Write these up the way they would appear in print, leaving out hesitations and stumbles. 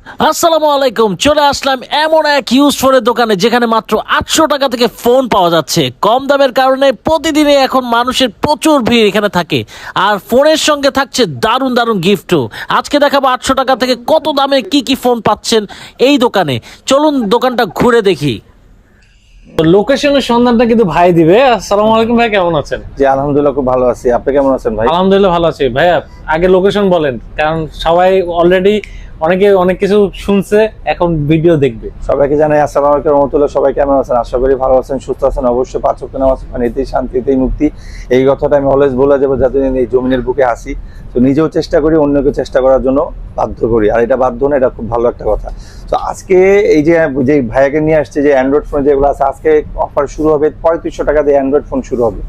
আসসালামু আলাইকুম, চলে আসলাম এমন এক ইউজ ফোনের দোকানে যেখানে মাত্র 800 টাকা থেকে ফোন পাওয়া যাচ্ছে। কম দামের কারণে প্রতিদিনই এখন মানুষের প্রচুর ভিড় এখানে থাকে, আর ফোনের সঙ্গে থাকছে দারুণ দারুণ গিফটও। আজকে দেখাবো 800 টাকা থেকে কত দামে কি কি ফোন পাচ্ছেন এই দোকানে। চলুন দোকানটা ঘুরে দেখি। লোকেশনের সন্ধানটা কিন্তু ভাই দিবে। আসসালামু আলাইকুম ভাই, কেমন আছেন? জি আলহামদুলিল্লাহ, খুব ভালো আছি। আপনি কেমন আছেন ভাই? আলহামদুলিল্লাহ ভালো আছি ভাইয়া। আগে লোকেশন বলেন, কারণ সবাই অলরেডি অনেকে অনেক কিছু শুনছে, এখন ভিডিও দেখবে। সবাইকে জানাই আসসালামু আলাইকুম রহমতুল্লাহ। সবাই কেমন আছেন? আশা করি ভালো আছেন, সুস্থ আছেন। অবশ্যই 5 ওয়াক্ত নামাজ পড়েন, এতেই শান্তি, এতেই মুক্তি। এই কথাটা আমি অলওয়েজ বলে যাবো, যাতে এই জমিনের বুকে আসি। তো নিজেও চেষ্টা করি, অন্যকে চেষ্টা করার জন্য বাধ্য করি, আর এটা বাধ্য না, এটা খুব ভালো একটা কথা। তো আজকে এই যে ভাইয়াকে নিয়ে আসছে, যে অ্যান্ড্রয়েড ফোন যেগুলো আছে, আজকে অফার শুরু হবে 3500 টাকা দিয়ে। অ্যান্ড্রয়েড ফোন শুরু হবে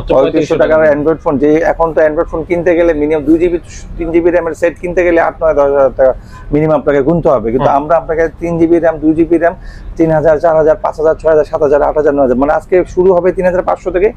3500 টাকার অ্যান্ড্রয়েড ফোন। যে এখন তো অ্যান্ড্রয়েড ফোন কিনতে গেলে মিনিমাম 2 জিবি 3 জিবি র্যামের সেট কিনতে গেলে 8-9-10 হাজার টাকা মিনিমাম আপনাকে গুনতে হবে। কিন্তু আমরা আপনাকে 3 জিবি র্যাম, 2 জিবি র্যাম 3000, 4000, 5000, 6000, 7000, 8000, 9000, মানে আজকে শুরু হবে 3500 থেকে।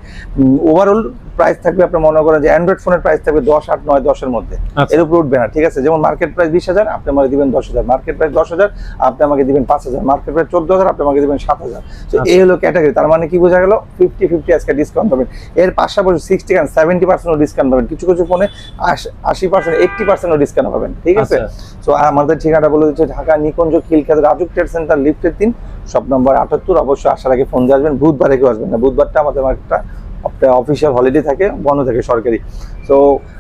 ওভারঅল প্রাইস থাকবে, আপনি মনে করেন যে অ্যান্ড্রয়েড ফোনের প্রাইস থাকবে 10, 8, 9, 10 এর মধ্যে। এর উপর উঠবে না, ঠিক আছে? যেমন মার্কেট প্রাইস 20,000, আপনি আমাকে দিবেন 10,000। মার্কেট প্রাইস 10,000, আপনি আমাকে দিবেন 5,000। মার্কেট প্রাইস 14,000, আপনি আমাকে দিবেন 7,000। তো এই হলো ক্যাটাগরি। তার মানে কি বোঝা গেল? 50-50 আজকে ডিসকাউন্ট পাবেন। এর পাশাপাশি 60-70% ডিসকাউন্ট পাবেন। কিছু কিছু ফোনে 80%, 80% ডিসকাউন্ট পাবেন, ঠিক আছে? তো আমাদের ঠিকানাটা বলে দিচ্ছে, ঢাকা নিকুঞ্জ খিলক্ষেত রাজুক ট্রেড সেন্টার, লিফটের 3, শপ নম্বর 78। অবশ্যই আসার আগে ফোন দিয়ে আসবেন। বুধবারে কেউ আসবেন না, বুধবারটা আমাদের একটা অফিসিয়াল হলিডে থাকে, বন্ধ থাকে সরকারি। তো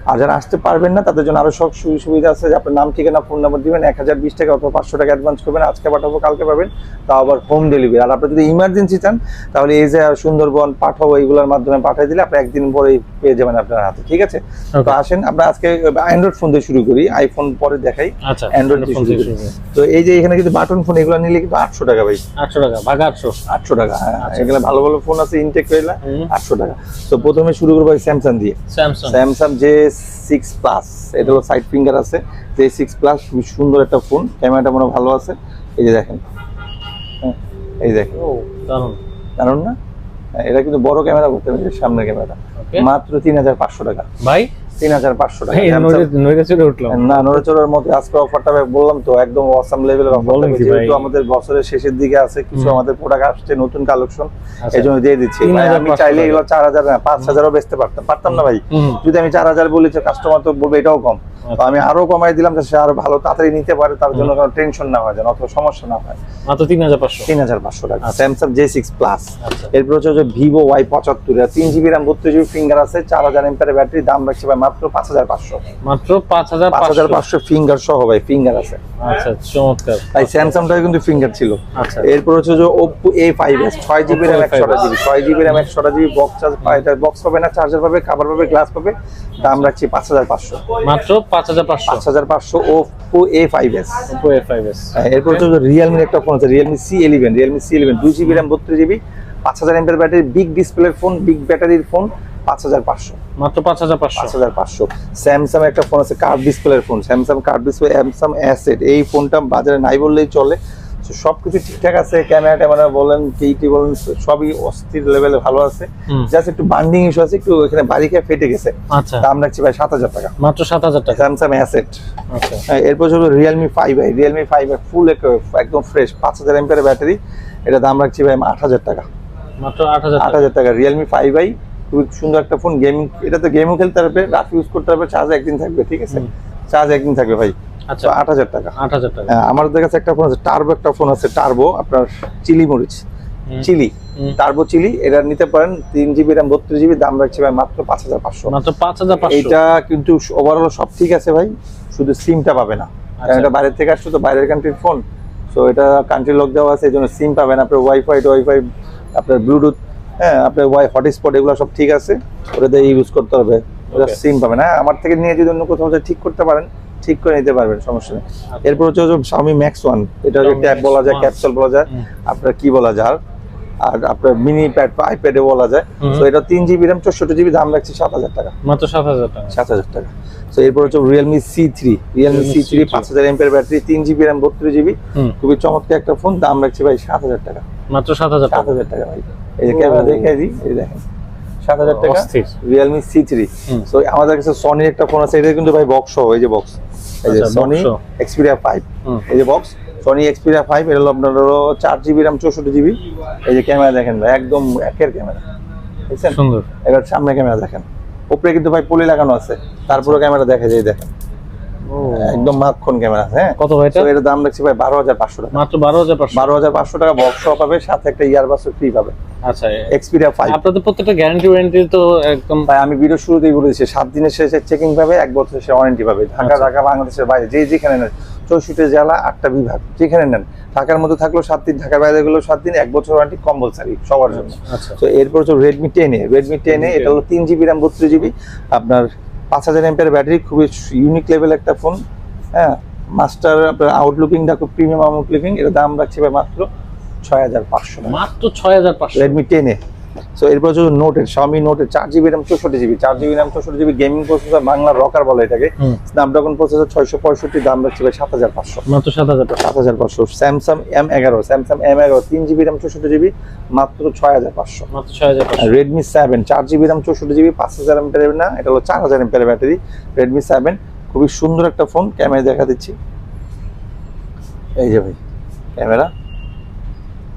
আর যারা আসতে পারবেন না, তাদের জন্য আরো সব সুবিধা আছে, যে আপনার নাম, ঠিকানা, ফোন নাম্বার দিবেন, 1020 টাকা অথবা 500 টাকা অ্যাডভান্স করবেন। আজকে পাঠাবো, কালকে পাবেন, তাও আবার হোম ডেলিভারি। আর আপনি যদি ইমার্জেন্সি চান, তাহলে এই যে সুন্দরবন, পাঠাবো, এইগুলোর মাধ্যমে পাঠিয়ে দিলে আপনি একদিন পরেই পেয়ে যাবেন আপনার হাতে, ঠিক আছে? তো আসেন আমরা আজকে অ্যান্ড্রয়েড ফোন দিয়ে শুরু করি, আইফোন পরে দেখাই। অ্যান্ড্রয়েড দিয়ে শুরু করি। তো এই যে এখানে কিন্তু বাটন ফোন, এগুলো নিলে কিন্তু 800 টাকা ভাই। 800 টাকা ভাগ 800। 800 টাকা, হ্যাঁ। এখানে ভালো ভালো ফোন আছে, ইনটেক কইলা 800 টাকা। তো প্রথমে শুরু করবো স্যামসাং দিয়ে। স্যামসাং J6 প্লাস, এটা হলো সাইড ফিঙ্গার আছে। J6 প্লাস খুব সুন্দর একটা ফোন, ক্যামেরাটা মনে ভালো আছে। এই যে দেখেন, এই দেখেন, দারুণ দারুণ না? এটা কিন্তু বড় ক্যামেরা করতে হবে, সামনের ক্যামেরাটা। মাত্র 3500 টাকা ভাই। 3500 টাকা। না, নড়েচড়ার মধ্যে আজকে অফারটা বললাম তো, একদম অসাম লেভেলের অফার। যেহেতু আমাদের বছরের শেষের দিকে আছে, কিছু আমাদের প্রোডাক্ট আসছে, নতুন কালেকশন, এই জন্য দিয়ে দিচ্ছি। আমি চাইলে এগুলো 4000 না 5000ও বেচতে পারতাম না ভাই। যদি আমি 4000 বলি, কাস্টমার তো বলবে এটাও কম। তো আমি আরো কমাই দিলাম, যে সে আরো ভালো তাড়াতাড়ি নিতে পারে, তার জন্য কোনো টেনশন না হয়, যেন অত সমস্যা না হয়। মাত্র 3500 টাকা স্যামসাং J6 প্লাস। এরপর হচ্ছে Vivo Y75, 3 GB RAM, 32 GB finger আছে, 4000 এমপিআর ব্যাটারি। দাম রাখছে ভাই মাত্র 5500। মাত্র 5500 ফিঙ্গার সহ ভাই, ফিঙ্গার আছে। আচ্ছা, চমৎকার। তাই স্যামসাংটা কিন্তু ফিঙ্গার ছিল। আচ্ছা, এরপর হচ্ছে যে Oppo A5s, 6 GB RAM, 128 GB, 6 GB RAM, 128 GB. Box charge, এটা বক্স পাবে না, চার্জার পাবে, কভার পাবে, গ্লাস পাবে। দাম রাখছি 5500। মাত্র 5500। Oppo A5s। Oppo A5s। এরপর হচ্ছে রিয়েলমির একটা ফোন আছে, Realme C11, 2 GB RAM, 32 GB, 5000 MPR battery, big ডিসপ্লের ফোন, বিগ ব্যাটারির ফোন, 5500। মাত্র 5500। স্যামসাং একটা ফোন আছে, কার্ভ ডিসপ্লের phone, Samsung curve display, Samsung asset. এই ফোনটা বাজারে নাই বললেই চলে। সবকিছু ঠিকঠাক আছে, ক্যামেরা বলেন, কেইটি বলেন, সবই অস্থির লেভেলে ভালো আছে। জাস্ট একটু বান্ডিং ইস্যু আছে, একটু এখানে বাড়ি খেয়ে ফেটে গেছে। আচ্ছা, দাম রাখছি ভাই 7000 টাকা। মাত্র 7000 টাকা স্যামসাং অ্যাসেট। আচ্ছা, এরপর হলো রিয়েলমি 5i ফুল একদম ফ্রেশ, 5000 এমপিআর ব্যাটারি। এটা দাম রাখছি ভাই 8000 টাকা। মাত্র 8000 টাকা। রিয়েলমি 5i খুব সুন্দর একটা ফোন, গেমিং। এটা তো গেমও খেলতে পারবে, রাফ ইউজ করতে পারবে, চার্জ একদিন থাকবে, ঠিক আছে? চার্জ একদিন থাকবে ভাই। আচ্ছা, 8000 টাকা। 8000 টাকা। আমাদের কাছে একটা ফোন আছে, টার্বো একটা ফোন আছে, টার্বো আপনার চিলি মরিচ, টার্বো চিলি। এটা নিতে পারেন, 3 জিবি র্যাম, 32 জিবি। দাম রাখছি ভাই মাত্র 5500। মাত্র 5500। এটা কিন্তু ওভারঅল সব ঠিক আছে ভাই, শুধু সিমটা পাবে না, কারণ এটা বাইরে থেকে আসছে, তো বাইরের কান্ট্রির ফোন। তো এটা কান্ট্রি লক দেওয়া আছে, এই জন্য সিম পাবে না। আপনার ওয়াইফাই, আপনার ব্লুটুথ, হ্যাঁ, আপনার হটস্পট, এগুলো সব ঠিক আছে, ওটা দিয়ে ইউজ করতে হবে। ওটা সিম পাবে না। আমার থেকে নিয়ে যদি অন্য কোথাও ঠিক করতে পারেন, ঠিক করে নিতে পারবেন, সমস্যা নেই। এরপর হচ্ছে Xiaomi Max 1, এটা ট্যাব বলা যায়, ক্যাপসুল বলা যায়, আপনার কি বলা যায়, আর আপনার মিনি প্যাড, আইপ্যাডে বলা যায়। তো এটা 3 জিবি র্যাম, 64 জিবি। দাম রাখছি 7000 টাকা। মাত্র 7000 টাকা। 7000 টাকা। তো এরপর হচ্ছে Realme C3, 5000 MPR battery, 3 GB RAM, 32 GB. খুবই চমৎকার একটা ফোন। দাম রাখছি ভাই 7000 টাকা। মাত্র 7000 টাকা ভাই। এই যে ক্যামেরা দেখাই দিই, এই দেখেন, 7000 টাকা রিয়েলমি C3। তো আমাদের কাছে সনির একটা ফোন আছে, এটা কিন্তু ভাই বক্স সহ, এই যে বক্স, এই যে আচ্ছা, সনি box-ও। এক্সপিরিয়া 5, হুম। এই যে বক্স সনি এক্সপিরিয়া 5, এটা হলো আপনার 4GB RAM 64GB। এই যে ক্যামেরা দেখেন ভাই, একদম একের ক্যামেরা, বুঝছেন? সুন্দর। এবার সামনে ক্যামেরা দেখেন, উপরে কিন্তু ভাই পলি লাগানো আছে, তারপরে ক্যামেরা দেখা যায়, দেখেন একদম মাখন ক্যামেরা। হ্যাঁ, কত ভাই এটা? তো এর দাম রাখছি ভাই 12,500 টাকা। মাত্র 12,500। 12,500 টাকা বক্স সহ পাবে, সাথে একটা ইয়ারবাস ফ্রি পাবে। আচ্ছা, এক্সপিরিয়া 5 আপনাদের প্রত্যেকটা গ্যারান্টি ওয়ারেন্টি তো একদম। ভাই আমি ভিডিও শুরুতেই বলেছি 7 দিনের শেষে চেকিং পাবে, 1 বছরের শেষে ওয়ারেন্টি পাবে। ঢাকা, আচ্ছা। ঢাকা বাংলাদেশের বাইরে যেখানে নেন, 64 জেলা 8টা বিভাগ, যেখানে নেন, ঢাকার মধ্যে থাকলেও 7 দিন, ঢাকার বাইরে গেলেও 7 দিন, 1 বছর ওয়ারেন্টি কম্পালসারি সবার জন্য। আচ্ছা, তো এরপর হচ্ছে রেডমি 10 এটা হলো 3GB RAM 32GB, আপনার 5000 mAh ব্যাটারি, খুবই ইউনিক লেভেল একটা ফোন। হ্যাঁ, মাস্টার আপনার আউটলুকিংটা খুব প্রিমিয়াম আউটলুকিং। এর দাম রাখছি ভাই মাত্র 6,500 টাকা, মাত্র 6,500। রেডমি 10 সো এরপর হচ্ছে নোটের, Xiaomi নোটের 4GB RAM 64GB, 4GB RAM 64GB gaming processor, Bangla rocker বলে এটাকে, স্ন্যাপড্রাগন প্রসেসর 665, দাম রাখছি ভাই 7,500, মাত্র 7,500। 7,500। Samsung M11 3GB RAM 64GB, মাত্র 6,500। মাত্র 6,500। Redmi 7 4GB RAM 64GB, 5000 mAh না, এটা হলো 4000 mAh ব্যাটারি। রেডমি 7 খুবই সুন্দর একটা ফোন, ক্যামেরা দেখা দিচ্ছি, এই যে ভাই ক্যামেরা।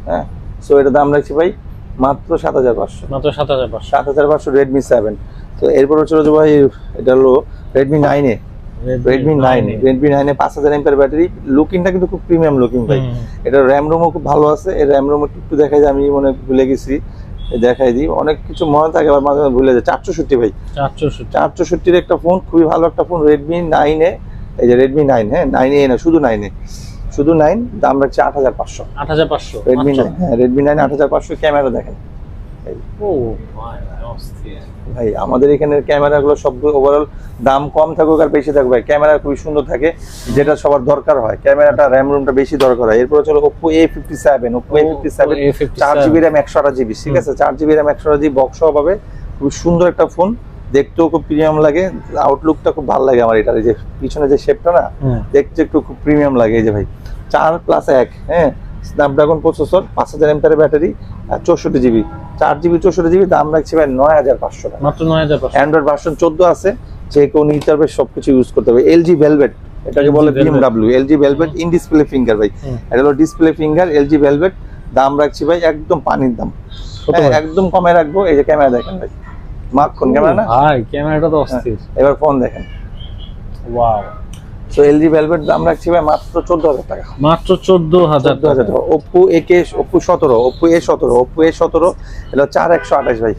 হ্যাঁ, সো এটা দাম রাখছি ভাই মাত্র 7,500, মাত্র 7,500। 7,500 রেডমি 7। তো এরপর হচ্ছে যে ভাই এটা হলো রেডমি 9 রেডমি 9 5000 mAh ব্যাটারি। লুকিংটা কিন্তু খুব প্রিমিয়াম লুকিং ভাই। এটা র্যাম রোমও খুব ভালো আছে। এর র্যাম রোম একটু দেখাই যায়, আমি মনে ভুলে গেছি, দেখাই দিই। অনেক কিছু মনে থাকে আবার মাঝে মাঝে ভুলে যায়। 464 ভাই, 464 একটা ফোন, খুবই ভালো একটা ফোন। রেডমি 9 এই যে রেডমি 9, হ্যাঁ 9 না, শুধু 9, দাম রাখছে 8,500। 8,500 রেডমি 9, হ্যাঁ রেডমি 9 8,500। ক্যামেরা দেখেন ও ভাই, অস্থির ভাই, আমাদের এখানের ক্যামেরাগুলো সব ওভারঅল দাম কম থাকুক আর বেশি থাকুক ভাই, ক্যামেরা খুবই সুন্দর থাকে, যেটা সবার দরকার হয়। ক্যামেরাটা র্যাম রুমটা বেশি দরকার হয়। এরপর হচ্ছে Oppo A57, A57 4GB RAM 128GB, ঠিক আছে, 4GB RAM 128GB বক্স সহ পাবে। খুবই সুন্দর একটা ফোন, দেখতেও খুব প্রিমিয়াম লাগে, আউটলুকটা খুব ভালো লাগে আমার। এটার এই যে পিছনে যে শেপটা না, দেখতে একটু খুব প্রিমিয়াম লাগে। এই যে ভাই 4+1, হ্যাঁ, Snapdragon processor, 5000 mAh battery, 64GB, 4GB 64GB, দাম রাখছি ভাই 9,500 টাকা। মাত্র 9,500। অ্যান্ড্রয়েড ভার্সন 14 আছে, যে কেউ নিতে পারবে, সবকিছু ইউজ করতে হবে। LG ভেলভেট, এটাকে বলে BMW LG velvet in display finger ভাই। এটা হলো ডিসপ্লে ফিঙ্গার LG ভেলভেট, দাম রাখছি ভাই একদম পানির দাম, হ্যাঁ, একদম কমে রাখবো। এই যে ক্যামেরা দেখেন ভাই, মাখন ক্যামেরা না ভাই, ক্যামেরাটা তো অস্থির। এবার ফোন দেখেন, ওয়াও। সো LG ভেলভেট দাম রাখছি ভাই মাত্র 14,000 টাকা, মাত্র 14,000 14,000 টাকা। Oppo A17, এটা 4128 ভাই।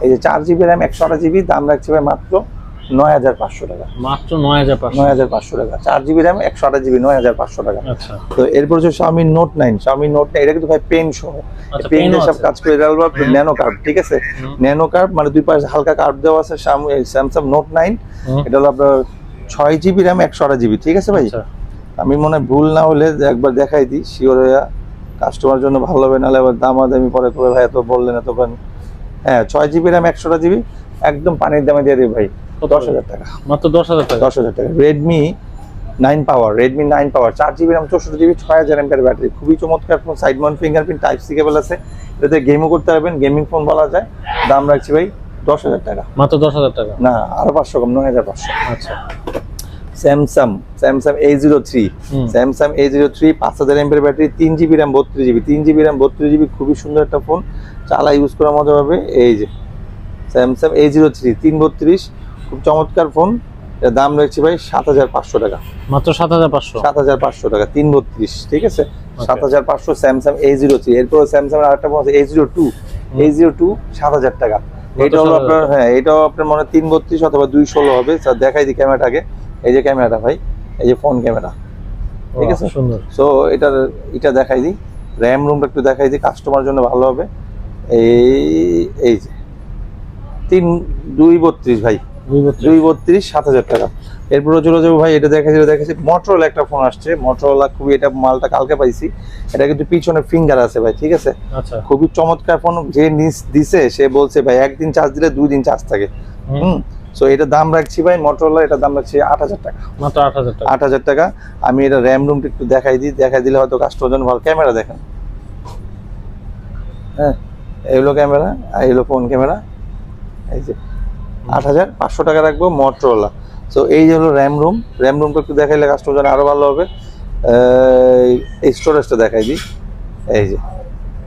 এই যে 4GB RAM 128GB, দাম রাখছি ভাই মাত্র 9,500 টাকা, মাত্র 9,500। 9,500 টাকা। 4GB RAM 128GB, 9,500 টাকা। আচ্ছা, তো এরপর হচ্ছে Xiaomi Note 9, এটা কিন্তু ভাই পেন সহ, আচ্ছা, পেন pen-ও সব আছে। কাজ করে। এটা হলো ন্যানো কার্ভ, ঠিক আছে, ন্যানো কার্ভ মানে দুই পাশে হালকা কার্ভ দেওয়া আছে। স্যামসাং Note 9, এটা হলো আপনার 6GB RAM 128GB, ঠিক আছে ভাই। আচ্ছা। আমি মনে হয় ভুল না হলে একবার দেখাই দিই, শিওর হইয়া, কাস্টমার জন্য ভালো হবে, নাহলে আবার দামাদামি পরে করবে, ভাই এত বললেন এত পান। হ্যাঁ, 6GB RAM 128GB, একদম পানির দামে দিয়ে দিই ভাই 10,000 টাকা, মাত্র 10,000 টাকা। 10,000 টাকা। Redmi 9 power, 4GB RAM 64GB, 6000 mAh battery, খুবই চমৎকার ফোন। Side mount fingerprint type C cable আছে, এটাতে গেমও করতে পারবেন, গেমিং ফোন বলা যায়। দাম রাখছি ভাই 10,000 টাকা, মাত্র 10,000 টাকা। না আরো 500 কম, 9,500। আচ্ছা, Samsung A03, 5000 mAh battery, 3GB RAM 32GB, খুবই সুন্দর একটা ফোন, চালা ইউজ করার মজা হবে। এই যে স্যামসাং A03 332, খুব চমৎকার ফোন। এর দাম রাখছি ভাই 7,500 টাকা, মাত্র 7,500। 7,500 টাকা, 332, ঠিক আছে, 7,500 স্যামসাং A03। এরপর স্যামসাং এর আরেকটা ফোন আছে A02, 7,000 টাকা। এটা হলো আপনার, হ্যাঁ এটাও আপনার মনে হয় 332 অথবা 216 হবে। দেখাই দিই ক্যামেরাটা আগে, এই যে ক্যামেরাটা ভাই, এই যে ফোন ক্যামেরা, ঠিক আছে, সুন্দর। সো এটা দেখাই দিই, র্যাম রুমটা একটু দেখাই দিই, কাস্টমার জন্য ভালো হবে। এই যে 232 ভাই, 232, 7,000 টাকা। এরপর চলে যাবো ভাই, এটা দেখাচ্ছি মোটরোলা একটা ফোন আসছে, মোটরোলা, খুবই, এটা মালটা কালকে পাইছি। এটা কিন্তু পিছনে ফিঙ্গার আছে ভাই, ঠিক আছে, আচ্ছা, খুবই চমৎকার ফোন। যে দিছে সে বলছে ভাই একদিন চার্জ দিলে 2 দিন চার্জ থাকে। সো এটা দাম রাখছি ভাই মোটরোলা, এটা দাম রাখছি 8,000 টাকা, মাত্র 8,000 টাকা। 8,000 টাকা। আমি এটা র্যাম রুমটা একটু দেখাই দিলে হয়তো কাস্টমার জন্য ভালো। ক্যামেরা দেখেন, হ্যাঁ এইগুলো ক্যামেরা, আর এইগুলো ফোন ক্যামেরা। এই যে 8,500 টাকা রাখবো মোটরোলা। সো এই যে হলো র্যাম রুমটা একটু দেখাইলে কাস্টমার জন্য আরো ভালো হবে। এই স্টোরেজটা দেখাই দিই, এই যে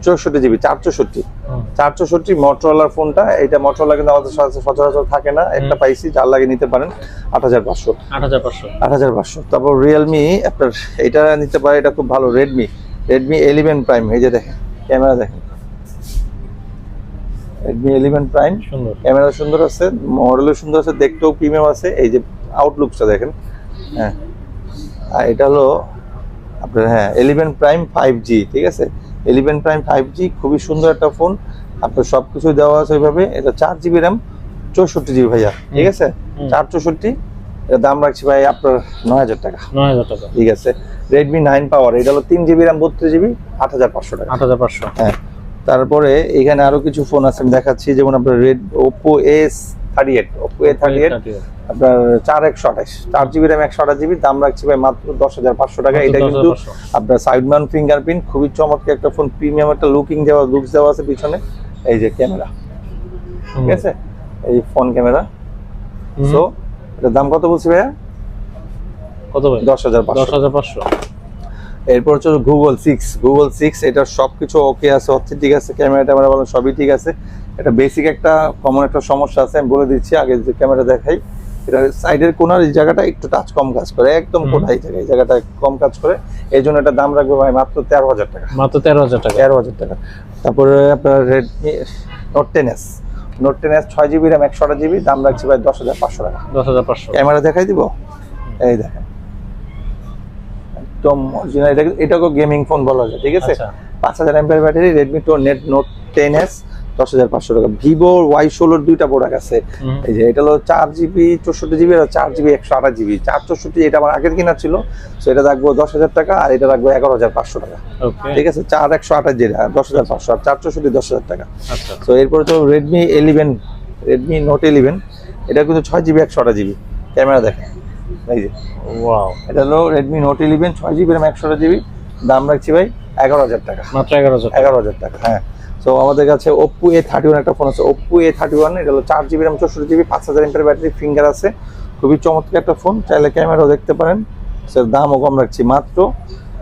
64 জিবি 464 মোটরোলার ফোনটা। এটা মোটরোলা কিন্তু আমাদের সচরাচর থাকে না, একটা পাইছি, যার লাগে নিতে পারেন 8500। তারপর রিয়েলমি আপনার এটা নিতে পারে, এটা খুব ভালো, রেডমি 11 প্রাইম। এই যে দেখেন ক্যামেরা, দেখেন রেডমি 11 প্রাইম, ক্যামেরা সুন্দর আছে, মডেলও সুন্দর আছে, দেখতেও প্রিমিয়াম আছে। এই যে আউটলুকসটা দেখেন, হ্যাঁ। আর এটা হলো আপনার 11 প্রাইম 5G, ঠিক আছে, 11 প্রাইম 5G, খুবই সুন্দর একটা ফোন, আপনার সবকিছু দেওয়া আছে ওইভাবে। এটা 4GB র্যাম 64GB ভাইয়া, ঠিক আছে, 464। এর দাম রাখছি ভাই আপনার 9000 টাকা। ঠিক আছে। রেডমি 9 পাওয়ার, এটা হলো 3GB র্যাম 32GB, 8500 টাকা। 8500। হ্যাঁ। তারপরে এখানে আরো কিছু ফোন আছে আমি দেখাচ্ছি, যেমন আপনার Oppo A38 আপনার 4GB র্যাম 128GB, দাম রাখছি ভাই মাত্র 10500 টাকা। এটা কিন্তু আপনার সাইড মাউন্ট ফিঙ্গারপ্রিন্ট, খুবই চমৎকার একটা ফোন, প্রিমিয়াম একটা লুকস দেওয়া আছে পিছনে। এই যে ক্যামেরা, ঠিক আছে, এই ফোন ক্যামেরা। সো এটার দাম কত বলছি ভাইয়া? কত ভাই? 10500। এরপর হচ্ছে গুগল 6, এটার সবকিছু ওকে আছে, অথেন্টিক আছে, ক্যামেরা বলেন সবই ঠিক আছে। এটা বেসিক একটা কমন একটা সমস্যা আছে, আমি বলে দিচ্ছি আগে যে ক্যামেরা দেখাই। এটা সাইডের কোনার এই জায়গাটা একটু টাচ কম কাজ করে, একদম কোনায় এই জায়গাটা কম কাজ করে, এই জন্য এটা দাম রাখবে ভাই মাত্র 13000 টাকা। 13000 টাকা। তারপরে আপনার Redmi note 10s 6GB RAM 128GB, দাম রাখছি ভাই 10500 টাকা। 10500। ক্যামেরা দেখাই দিব, এই দেখেন একদম অরিজিনাল, এটাকে গেমিং ফোন বলা যায়, ঠিক আছে। 5000 mAh battery, Redmi note 10s 10500 টাকা। ভিভো Y16 দুইটা প্রোডাক্ট আছে, এই যে এটা হলো 4GB 64GB আর 4GB 128GB। 464 এটা আমার আগের কিনা ছিল, সো এটা রাখবো 10000 টাকা, আর এটা রাখবো 11500 টাকা। ঠিক আছে, 4128 যেটা 10500, আর 464 10000 টাকা। সো এরপরে তো রেডমি নোট 11, এটা কিন্তু 6GB 128GB। ক্যামেরা দেখেন, এই যে ওয়াও, এটা হলো Redmi note 11 6GB RAM 128GB, দাম রাখছি ভাই 11000 টাকা। মাত্র 11000 টাকা। হ্যাঁ। সো আমাদের কাছে Oppo A31 একটা ফোন আছে, Oppo A31, এটা হলো 4GB RAM 64GB, 5000 mAh battery, finger আছে, খুবই চমৎকার একটা ফোন, চাইলে ক্যামেরাও দেখতে পারেন। স্যার দামও কম রাখছি, মাত্র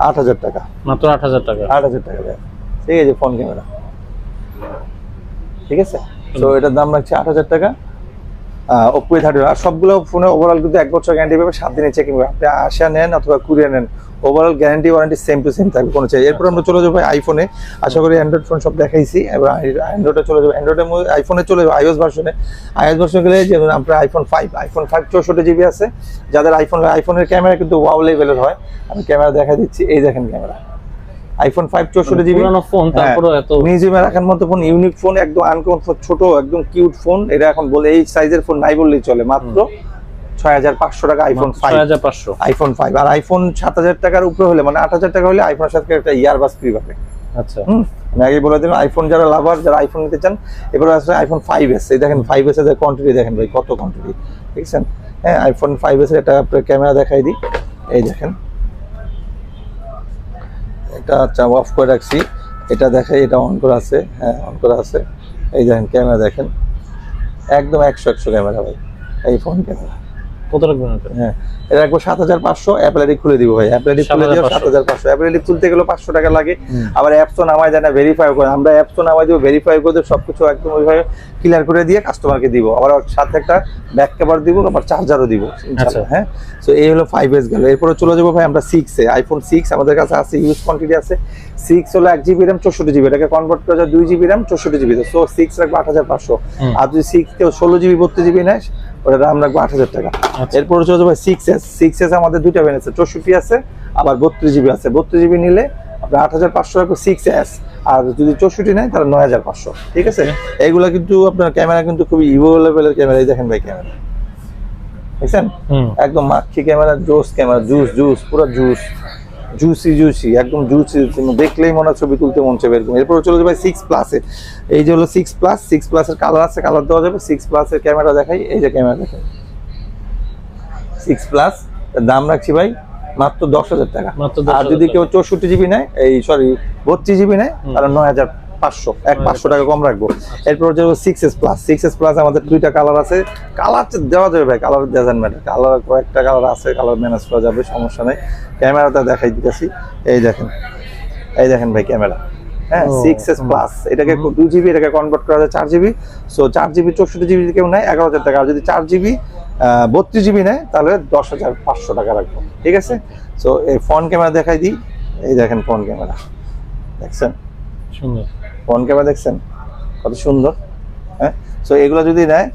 8000 টাকা। 8000 টাকা দেয়, ঠিক আছে, ফোন ক্যামেরা, ঠিক আছে। সো এটার দাম রাখছি 8000 টাকা। Oppo A31, আর সবগুলো ফোনে ওভারঅল কিন্তু 1 বছর গ্যারান্টি পাবে, 7 দিনের চেকিং পাবে। আপনি আসা নেন অথবা কুরিয়ার নেন, overall guarantee warranty same to same থাকবে, কোনো চাই। এরপর আমরা চলে যাবো আইফোনে, আশা করি অ্যান্ড্রয়েড ফোন সব দেখাইছি, এবার অ্যান্ড্রয়েডে চলে যাবো। অ্যান্ড্রয়েডের মধ্যে আইফোনে চলে যাবো iOS ভার্সনে গেলে, যেমন আপনার আইফোন 5 64GB আছে, যাদের আইফোনের ক্যামেরা কিন্তু ওয়াও লেভেলের হয়। আমি ক্যামেরা দেখা দিচ্ছি, এই দেখেন ক্যামেরা, আইফোন 5 64GB ফোন, তারপরে এত মিউজিয়ামে রাখার মতো ফোন, ইউনিক ফোন, একদম আনকমন, ছোট একদম কিউট ফোন। এটা এখন বলে এই সাইজের ফোন নাই বললেই চলে, মাত্র 6500 টাকা আইফোন 5। 65 আর আইফোন 7000 টাকার উপরে হলে, মানে 8000 টাকা হলে আইফোনের সাথে একটা ইয়ারবাস ফ্রি পাবে। আচ্ছা, আমি আগে বলে দিলাম, আইফোন যারা লাভার, যারা আইফোন নিতে চান, এবার আসলে আইফোন 5s, এই দেখেন 5s এর কোয়ান্টিটি দেখেন ভাই, কত কোয়ান্টিটি, দেখছেন। হ্যাঁ, আইফোন 5s এর একটা ক্যামেরা দেখাই দিই, এই দেখেন, এটা আচ্ছা অফ করে রাখছি, এটা দেখাই, এটা অন করা আছে, হ্যাঁ অন করা আছে, এই দেখেন ক্যামেরা দেখেন, একদম 100 ক্যামেরা ভাই, এই ফোন ক্যামেরা। কত রাখবেন এটা? হ্যাঁ, এটা রাখবো 7500, অ্যাপল আইডি খুলে দিব ভাই, অ্যাপল আইডি খুলে দিও 7500। অ্যাপল আইডি খুলতে গেলে 500 টাকা লাগে, আবার অ্যাপসও নামায় দেয় না, ভেরিফাই করে, আমরা অ্যাপসও নামাই দিব, ভেরিফাই করে দেব, সবকিছু একদম ওইভাবে ক্লিয়ার করে দিয়ে কাস্টমারকে দিব, আবার সাথে একটা ব্যাক কভার দিব, আবার চার্জারও দিব ইনশাআল্লাহ। হ্যাঁ, সো এই হলো 5s গেল। এরপরে চলে যাবো ভাই আমরা 6 এ, আইফোন 6 আমাদের কাছে আছে, ইউজ কোয়ান্টিটি আছে। 6 হলো 1GB র্যাম 64GB, এটাকে কনভার্ট করা যায় 2GB র্যাম 64GB, সো 6 রাখবো 8500। আর যদি 6 কেউ 16GB 32GB নেয়, ওটা দাম রাখবো 8000 টাকা। এরপর চলে যাবো 6s আমাদের দুইটা ভ্যারিয়েন্ট আছে, 64 আছে, আবার 32GB আছে। 32GB নিলে আপনার 8500 রাখবো 6s, আর যদি 64 নেয় তাহলে 9500, ঠিক আছে। এইগুলা কিন্তু আপনার ক্যামেরা কিন্তু খুবই ইভো লেভেলের ক্যামেরা, এই দেখেন ভাই ক্যামেরা, দেখছেন, একদম মাখি ক্যামেরা, জোস ক্যামেরা, জুস পুরো জুসি একদম জুসি, দেখলেই মনে হয় ছবি তুলতে মন চাইবে এরকম। এরপর চলে যাবে 6 প্লাসে, এই যে হলো 6 প্লাসের কালার আছে, কালার দেওয়া যাবে। 6 প্লাসের ক্যামেরা দেখাই, এই যে ক্যামেরা দেখাই, 6 প্লাস, দাম রাখছি ভাই মাত্র 10000 টাকা। আর যদি কেউ 64GB নেয়, এই সরি 32GB নেয়, তাহলে 500 500 টাকা কম রাখবো। এরপর হচ্ছে 6s প্লাস। 6s প্লাস আমাদের দুইটা কালার আছে, কালার দেওয়া যাবে ভাই, কালার ডাজন্ট ম্যাটার, কালার কয়েকটা কালার আছে, কালার ম্যানেজ করা যাবে, সমস্যা নেই। ক্যামেরাটা দেখাই দিতেছি, এই দেখেন ভাই ক্যামেরা, হ্যাঁ 6s প্লাস। এটাকে 2GB, এটাকে কনভার্ট করা যায় 4GB। সো 4GB 64GB কেউ নেয় 11,000 টাকা, আর যদি 4GB 32GB নেয় তাহলে 10,500 টাকা রাখবো, ঠিক আছে। সো এই ফ্রন্ট ক্যামেরা দেখাই দিই, এই দেখেন ফ্রন্ট ক্যামেরা দেখছেন, সুন্দর ফ্রন্ট ক্যামেরা দেখছেন কত সুন্দর, হ্যাঁ। সো এগুলো যদি নেয়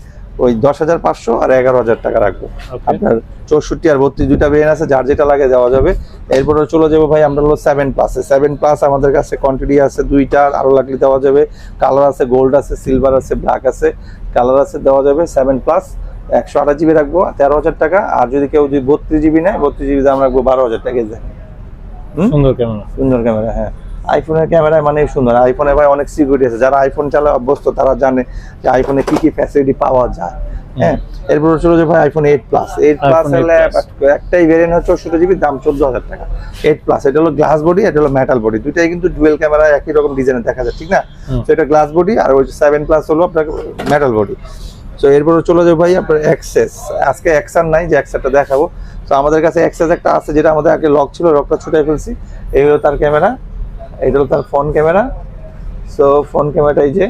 ওই 10,500 আর 11,000 টাকা রাখবো। আপনার 64 আর 32 দুইটা ভেরিয়েন্ট আছে, যার যেটা লাগে দেওয়া যাবে। এরপরে চলে যাবো ভাই আমরা হলো 7 প্লাসে। 7 প্লাস আমাদের কাছে কোয়ান্টিটি আছে দুইটা, আরো লাগলে দেওয়া যাবে। কালার আছে, গোল্ড আছে, সিলভার আছে, ব্ল্যাক আছে, কালার আছে, দেওয়া যাবে। 7 প্লাস 128GB রাখবো 13,000 টাকা। আর যদি কেউ 32GB নেয়, 32GB দাম রাখবো 12,000 টাকা। সুন্দর ক্যামেরা, সুন্দর ক্যামেরা, হ্যাঁ। আইফোনের ক্যামেরা মানে সুন্দর। আইফোনে ভাই অনেক সিকিউরিটি আছে, যারা আইফোন চালায় অভ্যস্ত তারা জানে যে আইফোনে কি কি ফ্যাসিলিটি পাওয়া যায়, হ্যাঁ। এরপর চলে যাবে ভাই আইফোন 8 প্লাস। 8 প্লাস হলে একটাই ভেরিয়েন্ট হচ্ছে 64GB, দাম 14,000 টাকা। 8 প্লাস, এটা হলো গ্লাস বডি, এটা হলো মেটাল বডি, দুইটাই কিন্তু ডুয়েল ক্যামেরা, একই রকম ডিজাইনে দেখা যায়, ঠিক না। তো এটা গ্লাস বডি, আর ওই 7 প্লাস হলো আপনার মেটাল বডি। তো এরপর চলে যাবে ভাই আপনার এক্সএস। আজকে এক্সআর নাই, যে এক্সআরটা দেখাবো। তো আমাদের কাছে এক্সএস একটা আছে, যেটা আমাদের আগে লক ছিল, লকটা ছুটাই ফেলছি। এই হলো তার ক্যামেরা, এটা হলো তার ফ্রন্ট ক্যামেরা। সো ফ্রন্ট ক্যামেরাটা এই যে,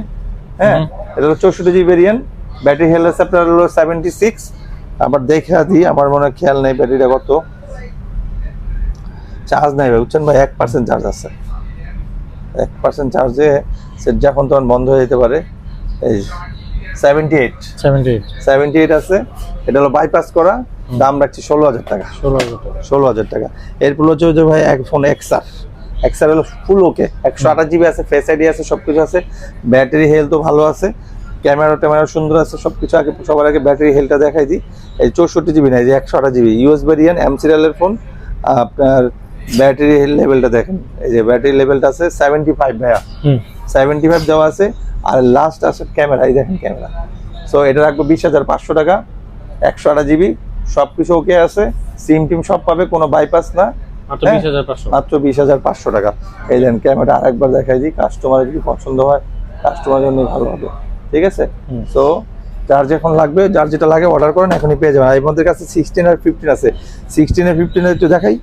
হ্যাঁ, এটা হলো 64GB ভেরিয়েন্ট। ব্যাটারি হেলথ আছে আপনার হলো 76। আবার দেখা দিই, আমার মনে হয় খেয়াল নেই ব্যাটারিটা কত, চার্জ নাই ভাই, বুঝছেন ভাই, 1% চার্জ আছে। 1% চার্জে সেট যখন তখন বন্ধ হয়ে যেতে পারে। এই 78 আছে, এটা হলো বাইপাস করা, দাম রাখছি 16,000 টাকা। 16,000 টাকা। এরপর হচ্ছে যে ভাই আইফোন এক্সআর হলো ফুল ওকে, 128GB আছে, ফেস আইডি আছে, সবকিছু আছে। ব্যাটারি হেলথও ভালো আছে, ক্যামেরা সুন্দর আছে, সবকিছু। আগে সবার আগে ব্যাটারি হেলথটা দেখাই দিই। এই 64GB নাই, যে 128GB ইউএস ভেরিয়েন্ট, এম সিরিয়ালের ফোন। আপনার ব্যাটারি লেভেলটা দেখেন, এই যে ব্যাটারি লেভেলটা আছে 75 ভাইয়া, 75 দেওয়া আছে। আর লাস্ট আছে ক্যামেরা, এই দেখেন ক্যামেরা। সো এটা রাখবো 20,500 টাকা। 128GB, সবকিছু ওকে আছে, সিম টিম সব পাবে, কোনো বাইপাস না, মাত্র 20,500, মাত্র 20,500 টাকা। এই দেন ক্যামেরা আরেকবার দেখাই দিই, কাস্টমারের যদি পছন্দ হয় কাস্টমারের জন্য ভালো হবে, ঠিক আছে। সো যার যখন লাগবে, যার যেটা লাগে অর্ডার করেন, এখনই পেয়ে যাবেন। আমাদের কাছে 16 আর 15 আছে। 16 আর 15 একটু দেখাই,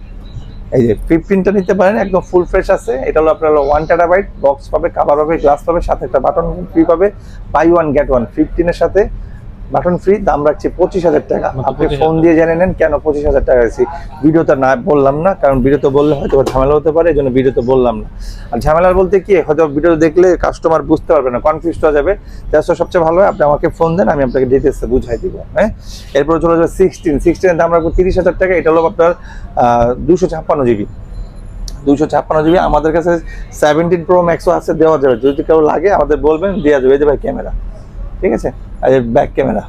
এই যে 15টা নিতে পারেন, একদম ফুল ফ্রেশ আছে। এটা হলো আপনার 1 TB বক্স পাবে, কভার পাবে, গ্লাস পাবে, সাথে একটা বাটন ফ্রি পাবে, বাই 1 গেট 1। 15 এর সাথে বাটন ফ্রি, দাম রাখছি 25,000 টাকা। আপনি ফোন দিয়ে জেনে নেন কেন 25,000 টাকা রাখছি। ভিডিওতে না বললাম না, কারণ ভিডিওতে বললে হয়তো ঝামেলা হতে পারে, এই জন্য ভিডিওতে বললাম না। আর ঝামেলার বলতে কি, হয়তো ভিডিও দেখলে কাস্টমার বুঝতে পারবে না, কনফিউজ হয়ে যাবে। তাই সবচেয়ে ভালো হয় আপনি আমাকে ফোন দেন, আমি আপনাকে ডিটেলসে বুঝাই দিব, হ্যাঁ। এরপর চলে যাবে 16 এর দাম রাখবো 30,000 টাকা। এটা হলো আপনার 256GB। 256GB। আমাদের কাছে 17 Pro Maxও আছে, দেওয়া যাবে, যদি কেউ লাগে আমাদের বলবেন, দেওয়া যাবে। এই যে ভাই ক্যামেরা, ঠিক আছে, আর ব্যাক ক্যামেরা।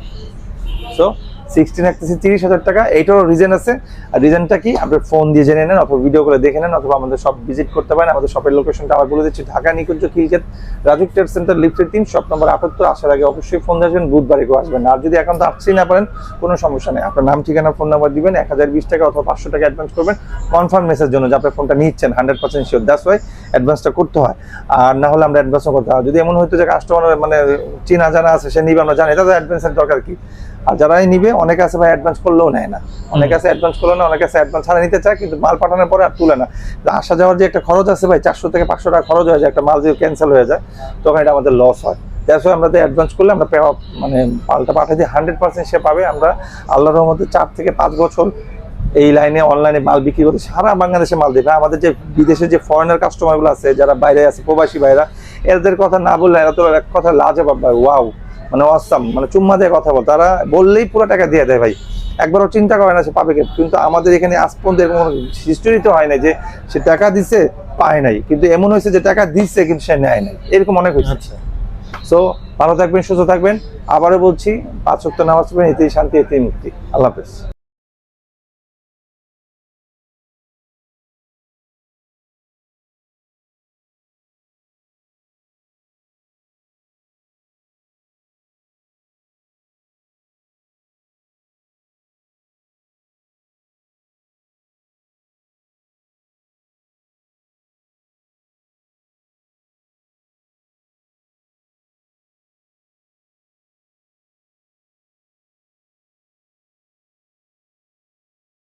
সো 16 রাখতেছি 30,000 টাকা। এইটারও রিজন আছে, আর রিজনটা কি আপনার ফোন দিয়ে জেনে নেন, অথবা ভিডিও করে দেখে নেন, অথবা আমাদের সব ভিজিট করতে পারেন। আমাদের শপের লোকেশনটা আবার বলে দিচ্ছি, ঢাকা নিকুঞ্জ খিলক্ষেত রাজুক ট্রেড সেন্টার লিফটের 3, শপ নম্বর 78। আসার আগে অবশ্যই ফোন আসবেন, বুধবারে কেউ আসবেন। আর যদি এখন তো আসছেই না পারেন, কোনো সমস্যা নেই, আপনার নাম, ঠিকানা, ফোন নাম্বার দিবেন, 1020 টাকা অথবা 500 টাকা অ্যাডভান্স করবেন কনফার্ম মেসেজ জন্য, যে আপনার ফোনটা নিচ্ছেন 100% শিওর। দ্যাটস ওয়াই অ্যাডভান্সটা করতে হয়, আর না হলে আমরা অ্যাডভান্সও করতে হয়। যদি এমন হয়তো যে কাস্টমার মানে চিনা জানা আছে, সে নিবে, আমরা জানি, তাদের অ্যাডভান্সের দরকার কি। আর যারাই নিবে, অনেকে আছে ভাই অ্যাডভান্স করলেও নেয় না, অনেকে আছে অ্যাডভান্স করলো না, অনেকে আছে অ্যাডভান্স ছাড়া নিতে চায়, কিন্তু মাল পাঠানোর পরে আর তুলে না। আসা যাওয়ার যে একটা খরচ আছে ভাই, 400 থেকে 500 টাকা খরচ হয়ে যায়, একটা মাল যদি ক্যান্সেল হয়ে যায়, তখন এটা আমাদের লস হয়। দ্যাটস ওয়াই আমরা অ্যাডভান্স করলে আমরা মানে মালটা পাঠিয়ে দিই, 100% সে পাবে। আমরা আল্লাহর রহমতে 4 থেকে 5 বছর এই লাইনে অনলাইনে মাল বিক্রি করতে সারা বাংলাদেশে মাল দেবে। আমাদের যে বিদেশে যে ফরেনার কাস্টমারগুলো আছে, যারা বাইরে আছে, প্রবাসী ভাইরা, এদের কথা না বললে এরা তো এক কথা লাজবাব ভাই, ওয়াও, মানে অসাম, মানে চুম্মা দিয়ে কথা বল। তারা বললেই পুরো টাকা দিয়ে দেয় ভাই, একবারও চিন্তা করে না সে পাবে। কিন্তু আমাদের এখানে আজ পর্যন্ত এরকম হিস্টোরি তো হয় নাই যে সে টাকা দিছে পায় নাই, কিন্তু এমন হয়েছে যে টাকা দিচ্ছে কিন্তু সে নেয় নাই, এরকম অনেক হয়েছে। সো ভালো থাকবেন, সুস্থ থাকবেন। আবারও বলছি, 5 ওয়াক্ত নামাজ পড়বেন, এতেই শান্তি, এতেই মুক্তি। আল্লাহ হাফেজ।